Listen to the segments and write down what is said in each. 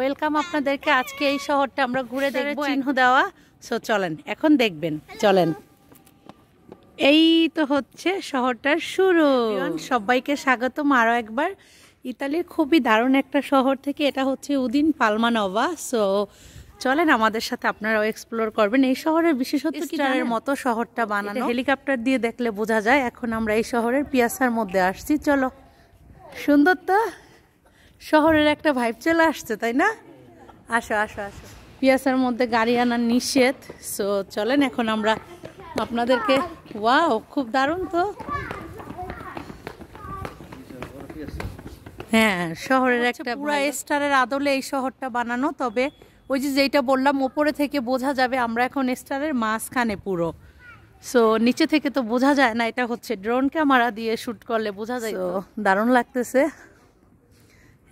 Welcome আপনাদেরকে। আজকে এই শহরটা আমরা ঘুরে দেখবো, চিহ্ন দেওয়া। সো চলেন এখন দেখবেন, চলেন। এই তো হচ্ছে শহরটার শুরু। সবাইকে স্বাগতম আরও একবার ইতালির খুবই দারুণ একটা শহর থেকে। এটা হচ্ছে উদিন পালমানভা। সো চলেন আমাদের সাথে আপনারাও এক্সপ্লোর করবেন। এই শহরের বিশেষত্ব স্টারের মতো শহরটা বানানো, হেলিকপ্টার দিয়ে দেখলে বোঝা যায়। এখন আমরা এই শহরের পিয়াসার মধ্যে আসছি। চলো, সুন্দর তো শহরের একটা ভাইব চলে আসছে, তাই না? আসো আসো আসো। পিয়াসার মধ্যে গাড়ি আনা নিষেধ। সো চলেন এখন আমরা আপনাদেরকে, ওয়াও খুব দারুণ তো। হ্যাঁ, শহরের একটা পুরো স্টারের আদলে এই শহরটা বানানো। তবে ওই যে যেটা বললাম, ওপরে থেকে বোঝা যাবে আমরা এখন স্টারের মাঝখানে পুরো। সো নিচে থেকে তো বোঝা যায় না, এটা হচ্ছে ড্রোন ক্যামেরা দিয়ে শ্যুট করলে বোঝা যায়। তো দারুণ লাগতেছে।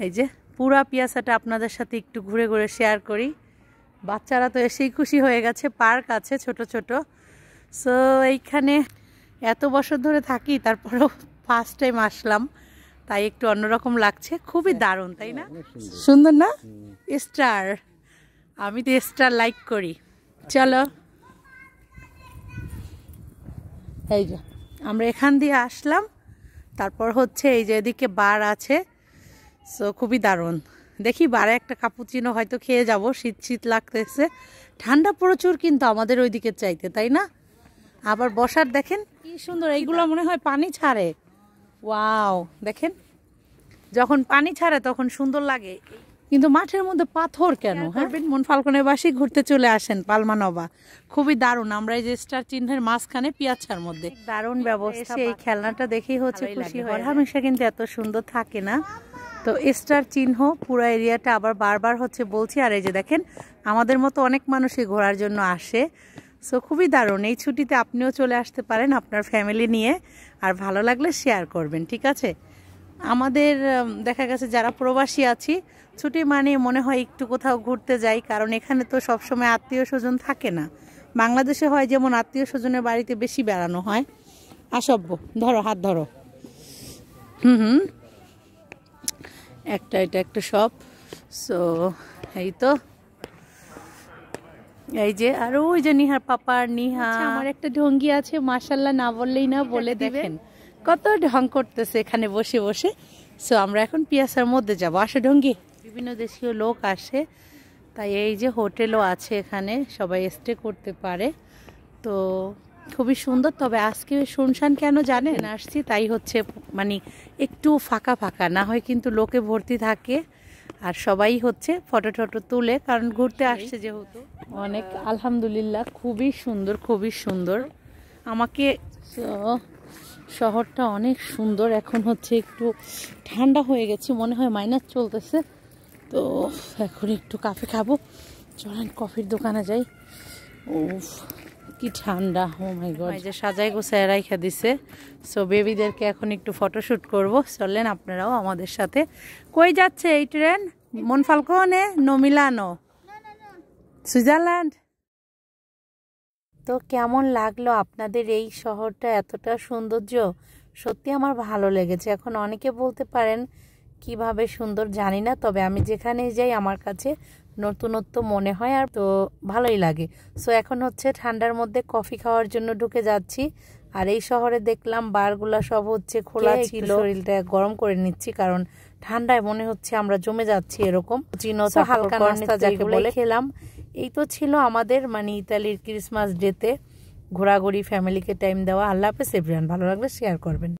এই যে পুরা পিয়াসাটা আপনাদের সাথে একটু ঘুরে ঘুরে শেয়ার করি। বাচ্চারা তো এসেই খুশি হয়ে গেছে। পার্ক আছে ছোট ছোট। সো এইখানে এত বছর ধরে থাকি, তারপরেও ফার্স্ট টাইম আসলাম, তাই একটু অন্যরকম লাগছে। খুবই দারুণ, তাই না? সুন্দর না? স্টার, আমি তো স্টার লাইক করি। চলো, এই যে আমরা এখান দিয়ে আসলাম। তারপর হচ্ছে এই যে এদিকে বার আছে। সো খুবই দারুণ। দেখি বারে একটা কাপুচিনো হয়তো খেয়ে যাব। শীত শীত লাগতেছে, ঠান্ডা প্রচুর কিন্তু আমাদের ওইদিকে চাইতে, তাই না? আবার বসার দেখেন কি সুন্দর। এইগুলো মনে হয় পানি ছাড়ে। ওয়াও, দেখেন যখন পানি ছাড়ে তখন সুন্দর লাগে। কিন্তু মাঠের মধ্যে পাথর কেন? হ্যাঁ, মনফাল্কনের বাসী ঘুরতে চলে আসেন পালমানভা। খুবই দারুণ। আমরা এই যে স্টার চিহ্নের মাঝখানে পিয়াচ্ছার মধ্যে, দারুণ ব্যবস্থা। এই খেলনাটা দেখেই হচ্ছে খুশি হয়। হামেশা কিন্তু এত সুন্দর থাকে না। তো স্টার চিহ্ন পুরো এরিয়াটা আবার বারবার হচ্ছে বলছি। আর এই যে দেখেন, আমাদের মতো অনেক মানুষই ঘোরার জন্য আসে। সো খুবই দারুণ। এই ছুটিতে আপনিও চলে আসতে পারেন আপনার ফ্যামিলি নিয়ে। আর ভালো লাগলে শেয়ার করবেন, ঠিক আছে? আমাদের দেখা গেছে যারা প্রবাসী আছি, ছুটি মানে মনে হয় একটু কোথাও ঘুরতে যাই, কারণ এখানে তো সবসময় আত্মীয় স্বজন থাকে না। বাংলাদেশে হয় যেমন আত্মীয় স্বজনের বাড়িতে বেশি বেড়ানো হয়। আসব্য, ধরো হাত ধরো। হুম, একটা এটা একটা শপ। সো এই তো, এই যে আর ওই যে নিহার পাপার নিহা। আমার একটা ঢঙ্গি আছে, মাশাল্লাহ না বললেই না, বলে দিবেন। কত ঢং করতেছে এখানে বসে বসে। সো আমরা এখন পিয়াসার মধ্যে যাবো। আসে ঢঙ্গি। বিভিন্ন দেশীয় লোক আসে, তাই এই যে হোটেলও আছে এখানে, সবাই স্টে করতে পারে। তো খুবই সুন্দর। তবে আজকে শুনশান কেন জানেন? আসছি তাই হচ্ছে মানে একটু ফাঁকা ফাঁকা, না হয় কিন্তু লোকে ভর্তি থাকে। আর সবাই হচ্ছে ফটো টটো তুলে, কারণ ঘুরতে আসছে যেহেতু। অনেক আলহামদুলিল্লাহ, খুবই সুন্দর, খুবই সুন্দর। আমাকে শহরটা অনেক সুন্দর। এখন হচ্ছে একটু ঠান্ডা হয়ে গেছে, মনে হয় মাইনাস চলতেছে। তো এখন একটু কফি খাবো। চলেন কফির দোকানে যাই। উফ কি ঠান্ডা! ও মাই গড। এই যে সাজাই গোছায় রাইখা দিছে। সো বেবিদেরকে এখন একটু ফটোশুট করব। চলেন আপনারাও আমাদের সাথে। কই যাচ্ছে এই ট্রেন? মনফাল্কনে নো মিলানো, সুইজারল্যান্ড। তো কেমন লাগলো আপনাদের এই শহরটা? এতটা সৌন্দর্য, সত্যি আমার ভালো লেগেছে। এখন অনেকে বলতে পারেন কিভাবে সুন্দর জানি না, তবে আমি যেখানেই যাই আমার কাছে নতুনত্ব মনে হয়, আর তো ভালোই লাগে। সো এখন হচ্ছে ঠান্ডার মধ্যে কফি খাওয়ার জন্য ঢুকে যাচ্ছি। আর এই শহরে দেখলাম বারগুলা সব হচ্ছে খোলা ছিল। শরীরটা গরম করে নিচ্ছি, কারণ ঠান্ডায় মনে হচ্ছে আমরা জমে যাচ্ছি এরকম। চিনো হালকা নাস্তা যাকে বলে খেলাম। এই তো ছিল আমাদের মানে ইতালির ক্রিসমাস ডেতে ঘোরাঘুরি, ফ্যামিলিকে টাইম দেওয়া। আল্লাহ হাফেজ এভরিওয়ান। ভালো লাগলে শেয়ার করবেন।